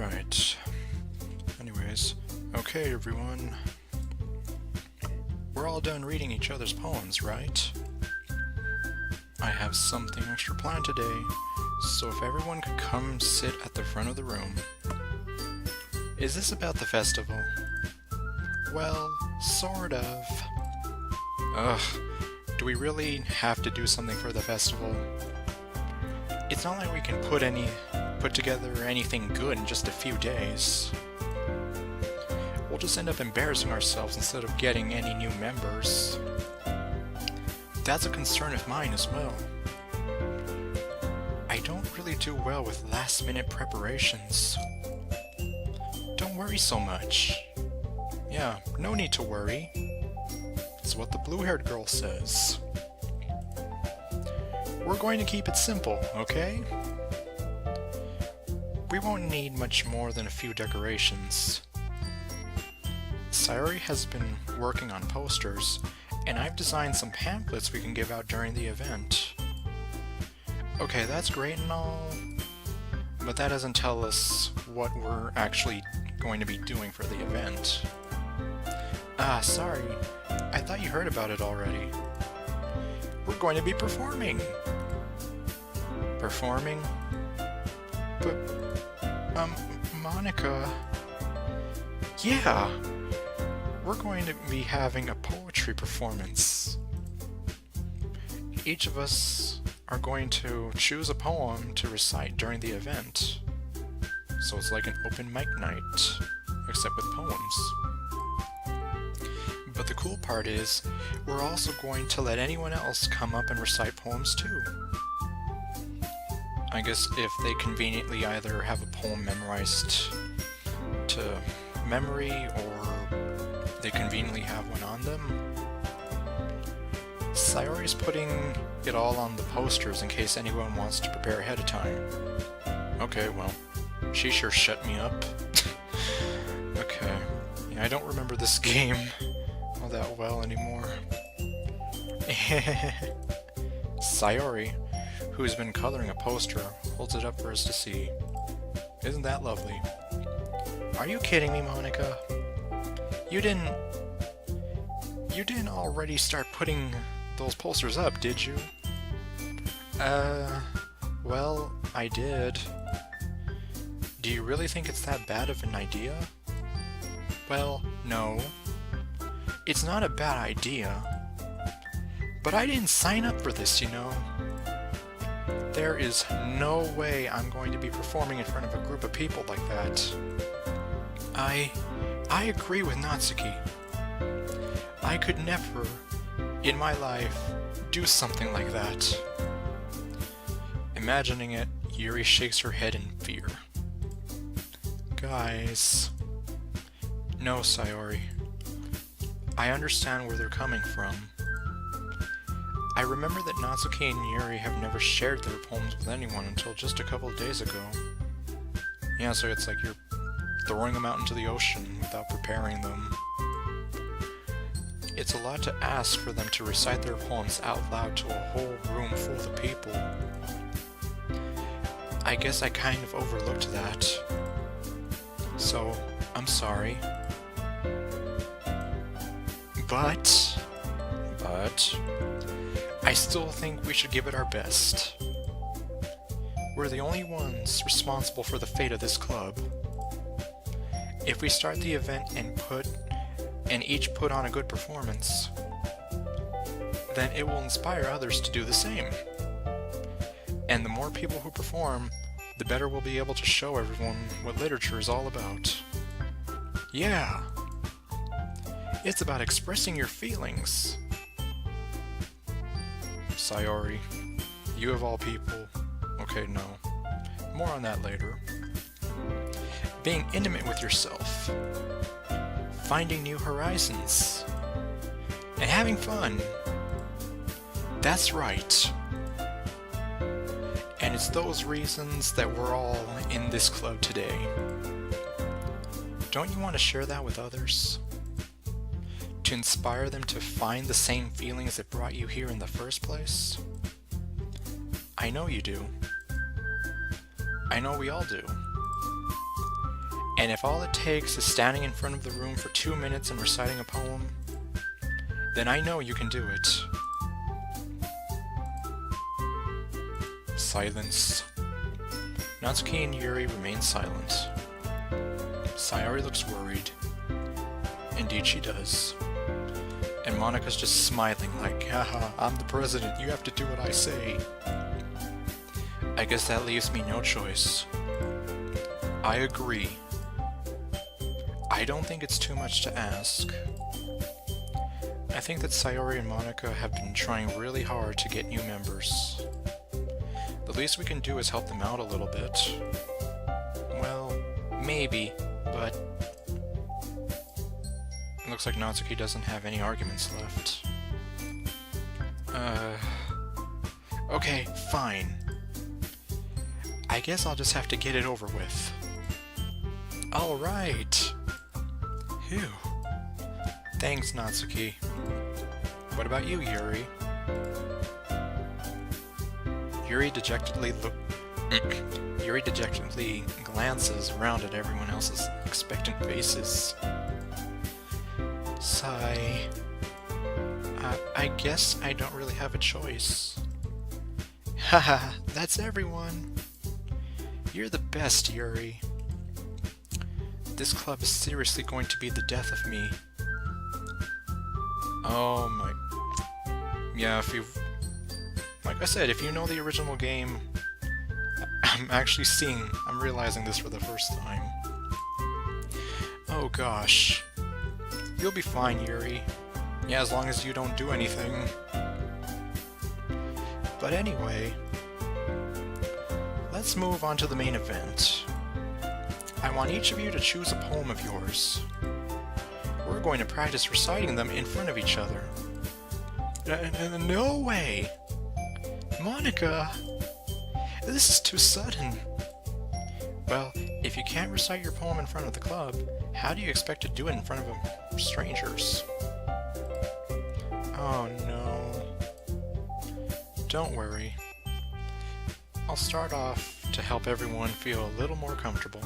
Right. Anyways, okay everyone. We're all done reading each other's poems, right? I have something extra planned today, so if everyone could come sit at the front of the room. Is this about the festival? Well, sort of. Ugh, do we really have to do something for the festival? It's not like we can put together anything good in just a few days. We'll just end up embarrassing ourselves instead of getting any new members. That's a concern of mine as well. I don't really do well with last-minute preparations. Don't worry so much. Yeah, no need to worry. It's what the blue-haired girl says. We're going to keep it simple, okay? We won't need much more than a few decorations. Sayori has been working on posters, and I've designed some pamphlets we can give out during the event. Okay, that's great and all, but that doesn't tell us what we're actually going to be doing for the event. Ah, sorry. I thought you heard about it already. We're going to be performing! Performing? But, Monica... Yeah! We're going to be having a poetry performance. Each of us are going to choose a poem to recite during the event. So it's like an open mic night, except with poems. But the cool part is, we're also going to let anyone else come up and recite poems too. I guess if they conveniently either have a poem memorized to memory, or they conveniently have one on them. Sayori's putting it all on the posters in case anyone wants to prepare ahead of time. Okay, well, she sure shut me up. Okay, yeah, I don't remember this game all that well anymore. Sayori, who's been coloring a poster, holds it up for us to see. Isn't that lovely? Are you kidding me, Monica? You didn't already start putting those posters up, did you? Well, I did. Do you really think it's that bad of an idea? Well, no. It's not a bad idea. But I didn't sign up for this, you know. There is no way I'm going to be performing in front of a group of people like that. I agree with Natsuki. I could never, in my life, do something like that. Imagining it, Yuri shakes her head in fear. Guys... No, Sayori. I understand where they're coming from. I remember that Natsuki and Yuri have never shared their poems with anyone until just a couple of days ago. Yeah, so it's like you're throwing them out into the ocean without preparing them. It's a lot to ask for them to recite their poems out loud to a whole room full of people. I guess I kind of overlooked that. So, I'm sorry. But, I still think we should give it our best. We're the only ones responsible for the fate of this club. If we start the event and each put on a good performance, then it will inspire others to do the same. And the more people who perform, the better we'll be able to show everyone what literature is all about. Yeah! It's about expressing your feelings. Sayori, you of all people... Okay, no. More on that later. Being intimate with yourself. Finding new horizons. And having fun. That's right. And it's those reasons that we're all in this club today. Don't you want to share that with others? To inspire them to find the same feelings that brought you here in the first place? I know you do. I know we all do. And if all it takes is standing in front of the room for 2 minutes and reciting a poem, then I know you can do it. Silence. Natsuki and Yuri remain silent. Sayori looks worried. Indeed she does. And Monika's just smiling like, haha, I'm the president, you have to do what I say. I guess that leaves me no choice. I agree. I don't think it's too much to ask. I think that Sayori and Monika have been trying really hard to get new members. The least we can do is help them out a little bit. Well, maybe, but it looks like Natsuki doesn't have any arguments left. Okay, fine. I guess I'll just have to get it over with. Alright! Phew. Thanks, Natsuki. What about you, Yuri? Yuri dejectedly glances around at everyone else's expectant faces. Sigh. I guess I don't really have a choice. Haha, that's everyone. You're the best, Yuri. This club is seriously going to be the death of me. Oh my... Yeah, if you've... Like I said, if you know the original game, I'm realizing this for the first time. Oh gosh. You'll be fine, Yuri. Yeah, as long as you don't do anything. But anyway, let's move on to the main event. I want each of you to choose a poem of yours. We're going to practice reciting them in front of each other. No way! Monika! This is too sudden. Well, if you can't recite your poem in front of the club, how do you expect to do it in front of strangers? Oh no. Don't worry. I'll start off to help everyone feel a little more comfortable.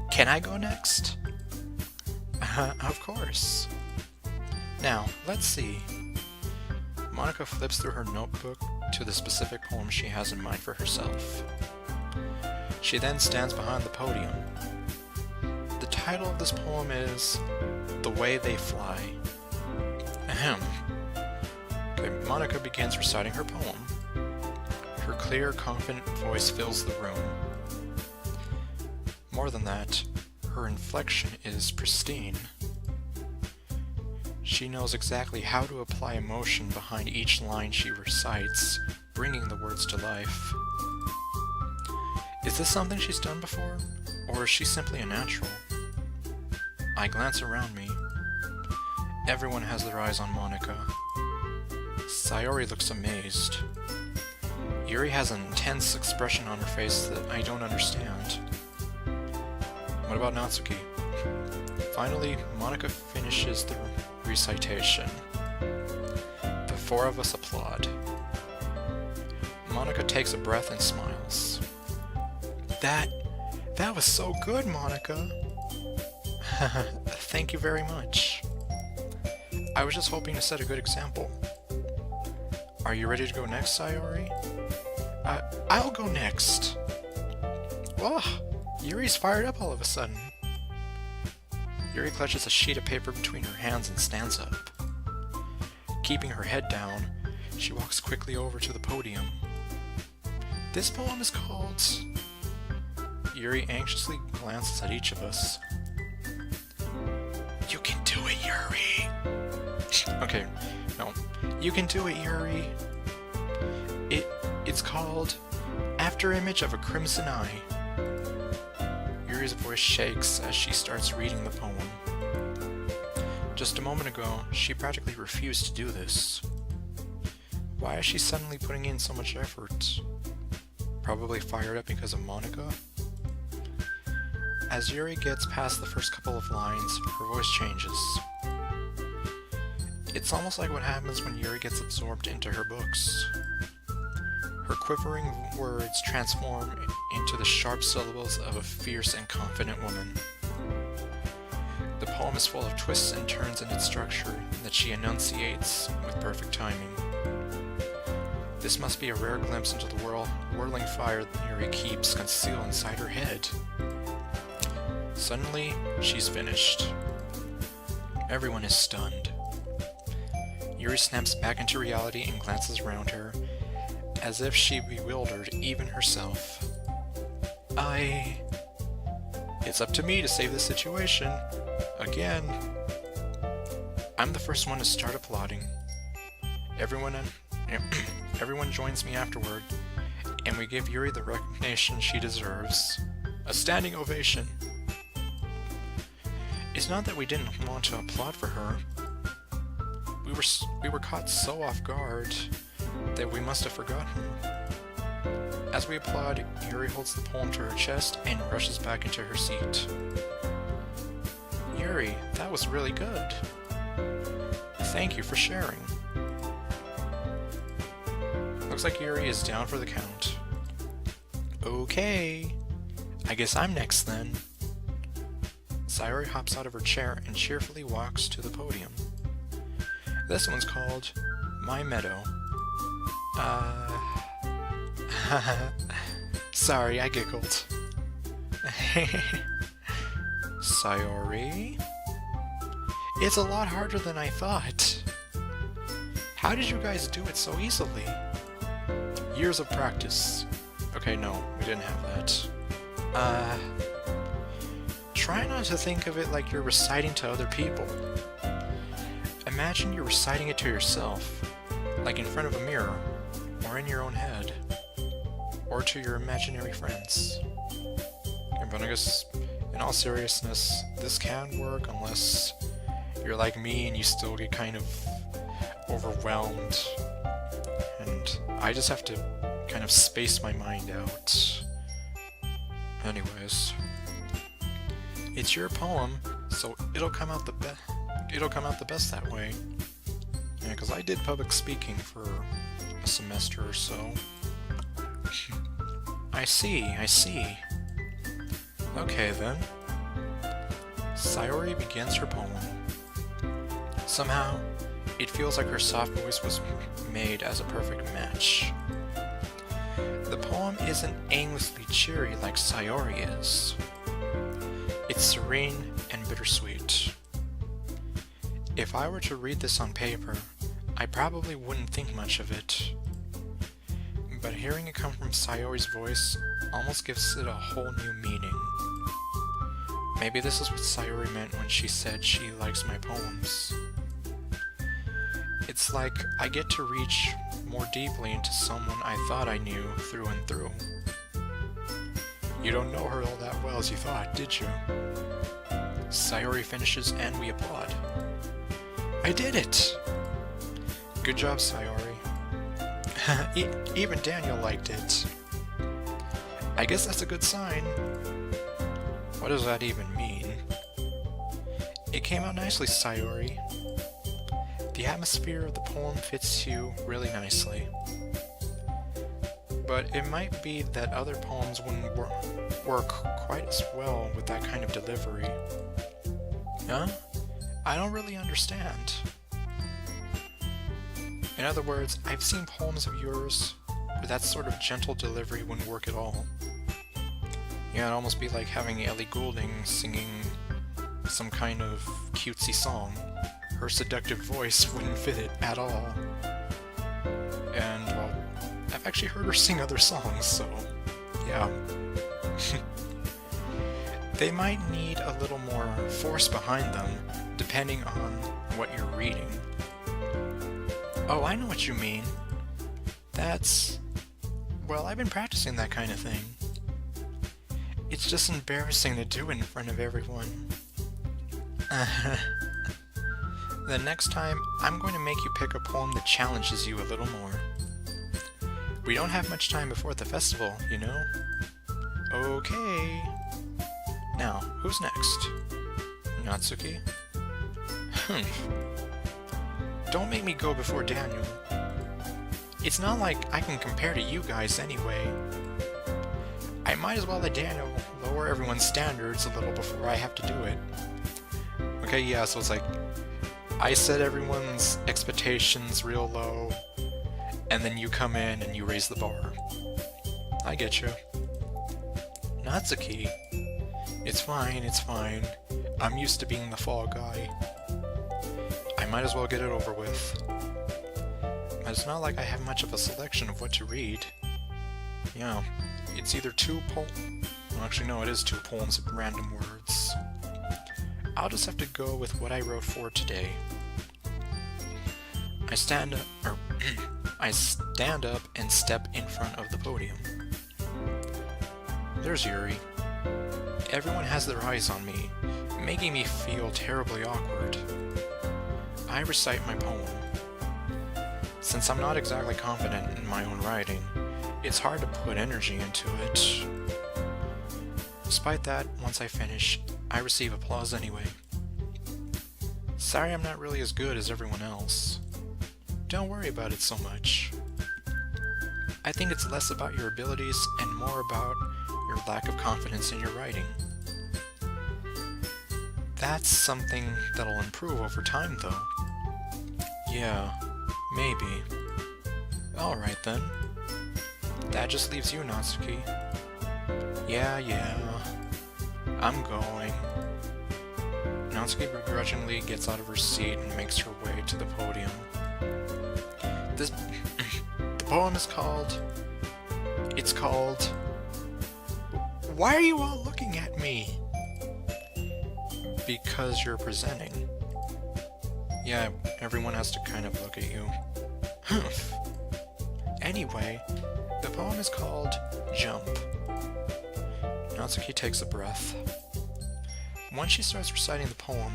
Can I go next? Of course. Now, let's see. Monika flips through her notebook to the specific poem she has in mind for herself. She then stands behind the podium. The title of this poem is The Way They Fly. Ahem. Okay, Monika begins reciting her poem. Her clear, confident voice fills the room. More than that, her inflection is pristine. She knows exactly how to apply emotion behind each line she recites, bringing the words to life. Is this something she's done before, or is she simply a natural? I glance around me. Everyone has their eyes on Monika. Sayori looks amazed. Yuri has an intense expression on her face that I don't understand. What about Natsuki? Finally, Monika finishes the recitation. The four of us applaud. Monika takes a breath and smiles. That was so good, Monika! Thank you very much. I was just hoping to set a good example. Are you ready to go next, Sayori? I'll go next. Whoa! Yuri's fired up all of a sudden. Yuri clutches a sheet of paper between her hands and stands up. Keeping her head down, she walks quickly over to the podium. This poem is called... Yuri anxiously glances at each of us. You can do it, Yuri! Okay, no. You can do it, Yuri! It's called After Image of a Crimson Eye. Yuri's voice shakes as she starts reading the poem. Just a moment ago, she practically refused to do this. Why is she suddenly putting in so much effort? Probably fired up because of Monika? As Yuri gets past the first couple of lines, her voice changes. It's almost like what happens when Yuri gets absorbed into her books. Her quivering words transform into the sharp syllables of a fierce and confident woman. The poem is full of twists and turns in its structure that she enunciates with perfect timing. This must be a rare glimpse into the whirling fire that Yuri keeps concealed inside her head. Suddenly, she's finished. Everyone is stunned. Yuri snaps back into reality and glances around her, as if she bewildered even herself. It's up to me to save the situation. Again. I'm the first one to start applauding. Everyone joins me afterward, and we give Yuri the recognition she deserves. A standing ovation. It's not that we didn't want to applaud for her. We were caught so off guard that we must have forgotten. As we applaud, Yuri holds the poem to her chest and rushes back into her seat. Yuri, that was really good. Thank you for sharing. Looks like Yuri is down for the count. Okay, I guess I'm next then. Sayori hops out of her chair and cheerfully walks to the podium. This one's called My Meadow. Sorry, I giggled. Sayori? It's a lot harder than I thought. How did you guys do it so easily? Years of practice. Okay, no, we didn't have that. Try not to think of it like you're reciting to other people. Imagine you're reciting it to yourself, like in front of a mirror, or in your own head, or to your imaginary friends. But I guess, in all seriousness, this can work unless you're like me and you still get kind of overwhelmed, and I just have to kind of space my mind out. Anyways, it's your poem, so it'll come out the best that way. Yeah, because I did public speaking for a semester or so. I see. Okay then. Sayori begins her poem. Somehow, it feels like her soft voice was made as a perfect match. The poem isn't aimlessly cheery like Sayori is. It's serene and bittersweet. If I were to read this on paper, I probably wouldn't think much of it. But hearing it come from Sayori's voice almost gives it a whole new meaning. Maybe this is what Sayori meant when she said she likes my poems. It's like I get to reach more deeply into someone I thought I knew through and through. You don't know her all that well as you thought, did you? Sayori finishes and we applaud. I did it! Good job, Sayori. Even Daniel liked it. I guess that's a good sign. What does that even mean? It came out nicely, Sayori. The atmosphere of the poem fits you really nicely. But it might be that other poems wouldn't work quite as well with that kind of delivery. Huh? I don't really understand. In other words, I've seen poems of yours where that sort of gentle delivery wouldn't work at all. Yeah, it'd almost be like having Ellie Goulding singing some kind of cutesy song. Her seductive voice wouldn't fit it at all. And, well, I've actually heard her sing other songs, so yeah. They might need a little more force behind them, depending on what you're reading. Oh, I know what you mean. That's... well, I've been practicing that kind of thing. It's just embarrassing to do it in front of everyone. The next time, I'm going to make you pick a poem that challenges you a little more. We don't have much time before the festival, you know? Okay. Now, who's next? Natsuki? Don't make me go before Daniel. It's not like I can compare to you guys anyway. I might as well let Daniel lower everyone's standards a little before I have to do it. Okay, yeah, so it's like, I set everyone's expectations real low, and then you come in and you raise the bar. I get you. Natsuki. It's fine, it's fine. I'm used to being the fall guy. I might as well get it over with. But it's not like I have much of a selection of what to read. Yeah, it's either two poems... Well, actually, no, it is two poems of random words. I'll just have to go with what I wrote for today. I stand up and step in front of the podium. There's Yuri. Everyone has their eyes on me, making me feel terribly awkward. I recite my poem. Since I'm not exactly confident in my own writing, it's hard to put energy into it. Despite that, once I finish, I receive applause anyway. Sorry I'm not really as good as everyone else. Don't worry about it so much. I think it's less about your abilities and more about your lack of confidence in your writing. That's something that'll improve over time, though. Yeah, maybe. Alright then. That just leaves you, Natsuki. Yeah. I'm going. Natsuki begrudgingly gets out of her seat and makes her way to the podium. The poem is called... It's called... Why are you all looking at me? Because you're presenting. Yeah, everyone has to kind of look at you. Humph. Anyway, the poem is called Jump. Natsuki takes a breath. Once she starts reciting the poem,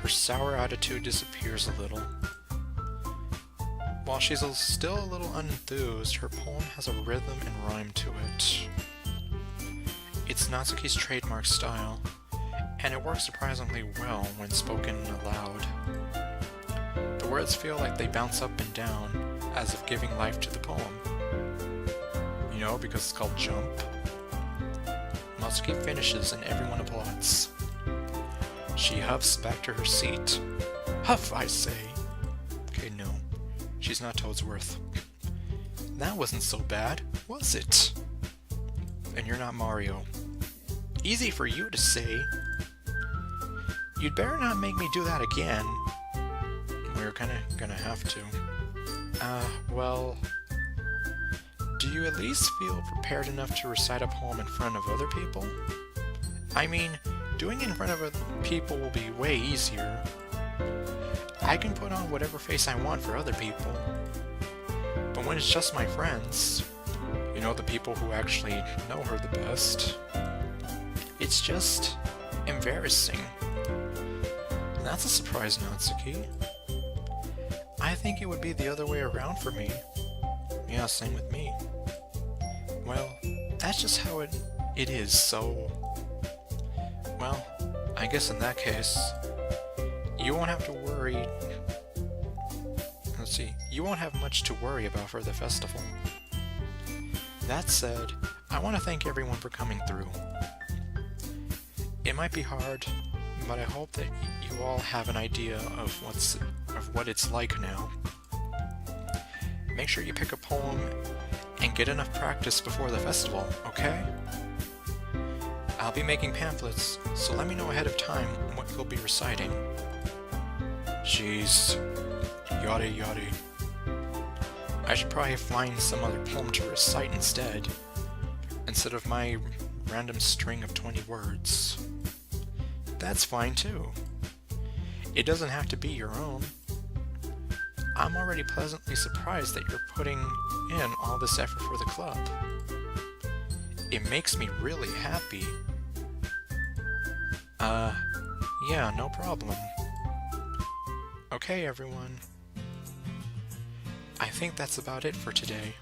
her sour attitude disappears a little. While she's still a little unenthused, her poem has a rhythm and rhyme to it. It's Natsuki's trademark style, and it works surprisingly well when spoken aloud. The words feel like they bounce up and down, as if giving life to the poem. You know, because it's called Jump. Natsuki finishes and everyone applauds. She huffs back to her seat. Huff, I say! Okay, no. She's not Toadsworth. That wasn't so bad, was it? And you're not Mario. Easy for you to say. You'd better not make me do that again. We're kinda gonna have to. Well... Do you at least feel prepared enough to recite a poem in front of other people? I mean, doing it in front of other people will be way easier. I can put on whatever face I want for other people. But when it's just my friends, you know, the people who actually know her the best, it's just embarrassing. That's a surprise, Natsuki. I think it would be the other way around for me. Yeah, same with me. Well, that's just how it is, so... Well, I guess in that case, you won't have to worry... Let's see, you won't have much to worry about for the festival. That said, I want to thank everyone for coming through. It might be hard, but I hope that you all have an idea of what it's like now. Make sure you pick a poem and get enough practice before the festival, okay? I'll be making pamphlets, so let me know ahead of time what you'll be reciting. Jeez. Yada yada. I should probably find some other poem to recite instead of my random string of 20 words. That's fine too. It doesn't have to be your own. I'm already pleasantly surprised that you're putting in all this effort for the club. It makes me really happy. Yeah, no problem. Okay, everyone. I think that's about it for today.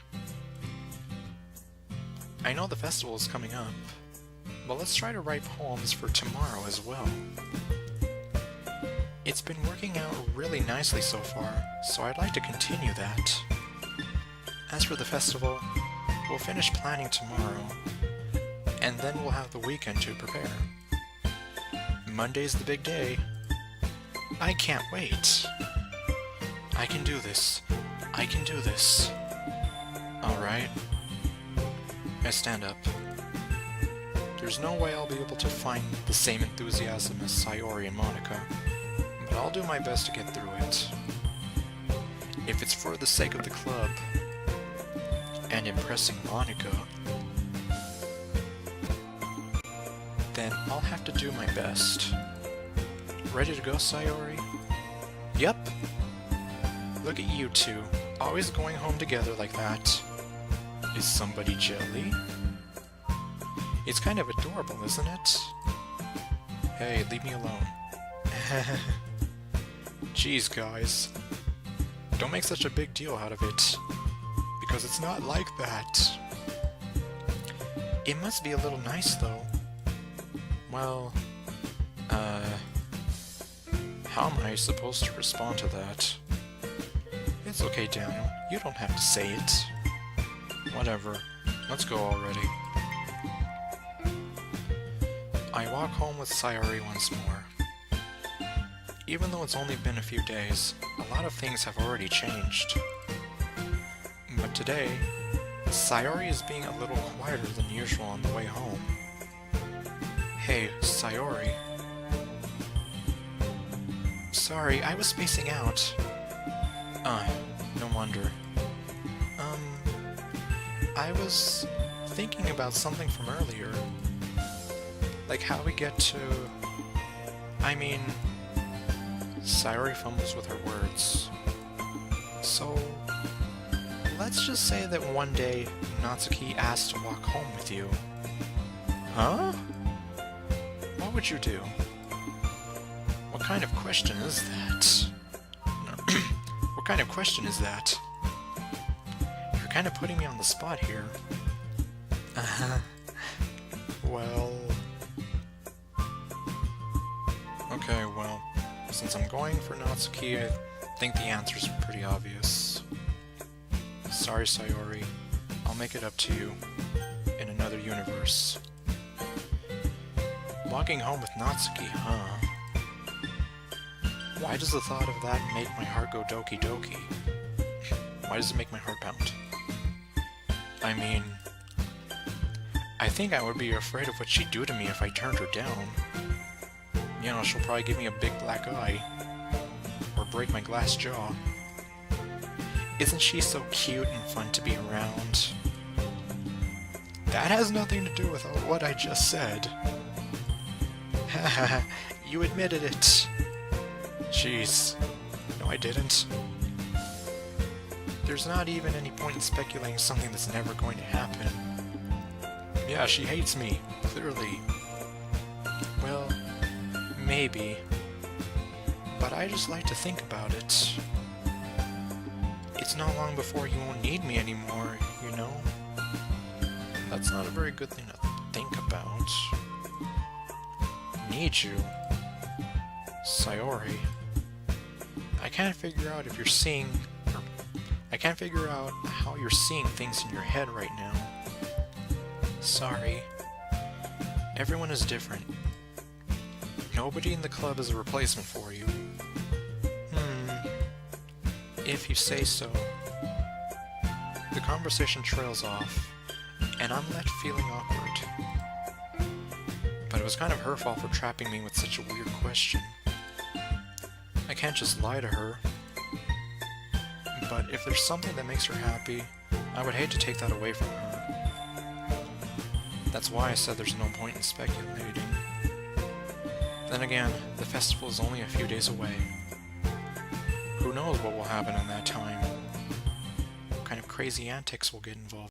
I know the festival is coming up, but let's try to write poems for tomorrow as well. It's been working out really nicely so far, so I'd like to continue that. As for the festival, we'll finish planning tomorrow, and then we'll have the weekend to prepare. Monday's the big day. I can't wait. I can do this. I can do this. Alright. I stand up. There's no way I'll be able to find the same enthusiasm as Sayori and Monica, but I'll do my best to get through it. If it's for the sake of the club, and impressing Monica, then I'll have to do my best. Ready to go, Sayori? Yep. Look at you two, always going home together like that. Is somebody jelly? It's kind of adorable, isn't it? Hey, leave me alone. Jeez, guys. Don't make such a big deal out of it, because it's not like that. It must be a little nice, though. Well, how am I supposed to respond to that? It's okay, Daniel. You don't have to say it. Whatever. Let's go already. I walk home with Sayori once more. Even though it's only been a few days, a lot of things have already changed. But today, Sayori is being a little quieter than usual on the way home. Hey, Sayori. Sorry, I was spacing out. No wonder. I was thinking about something from earlier. Like how we get to... I mean... Sayori fumbles with her words. So... let's just say that one day, Natsuki asked to walk home with you. Huh? What would you do? What kind of question is that? What kind of question is that? You're kind of putting me on the spot here. Well... okay, well, since I'm going for Natsuki, I think the answer's pretty obvious. Sorry, Sayori. I'll make it up to you. In another universe. Walking home with Natsuki, huh? Why does the thought of that make my heart go Doki Doki? Why does it make my heart pound? I mean... I think I would be afraid of what she'd do to me if I turned her down. You know, she'll probably give me a big black eye. Or break my glass jaw. Isn't she so cute and fun to be around? That has nothing to do with what I just said. Haha, you admitted it. Jeez. No, I didn't. There's not even any point in speculating something that's never going to happen. Yeah, she hates me, clearly. Well, maybe. But I just like to think about it. It's not long before you won't need me anymore, you know? That's not a very good thing to think about. Need you? Sayori. I can't figure out if you're seeing... I can't figure out how you're seeing things in your head right now. Sorry. Everyone is different. Nobody in the club is a replacement for you. If you say so. The conversation trails off, and I'm left feeling awkward. But it was kind of her fault for trapping me with such a weird question. I can't just lie to her. But if there's something that makes her happy, I would hate to take that away from her. That's why I said there's no point in speculating. Then again, the festival is only a few days away. Who knows what will happen in that time? What kind of crazy antics will get involved?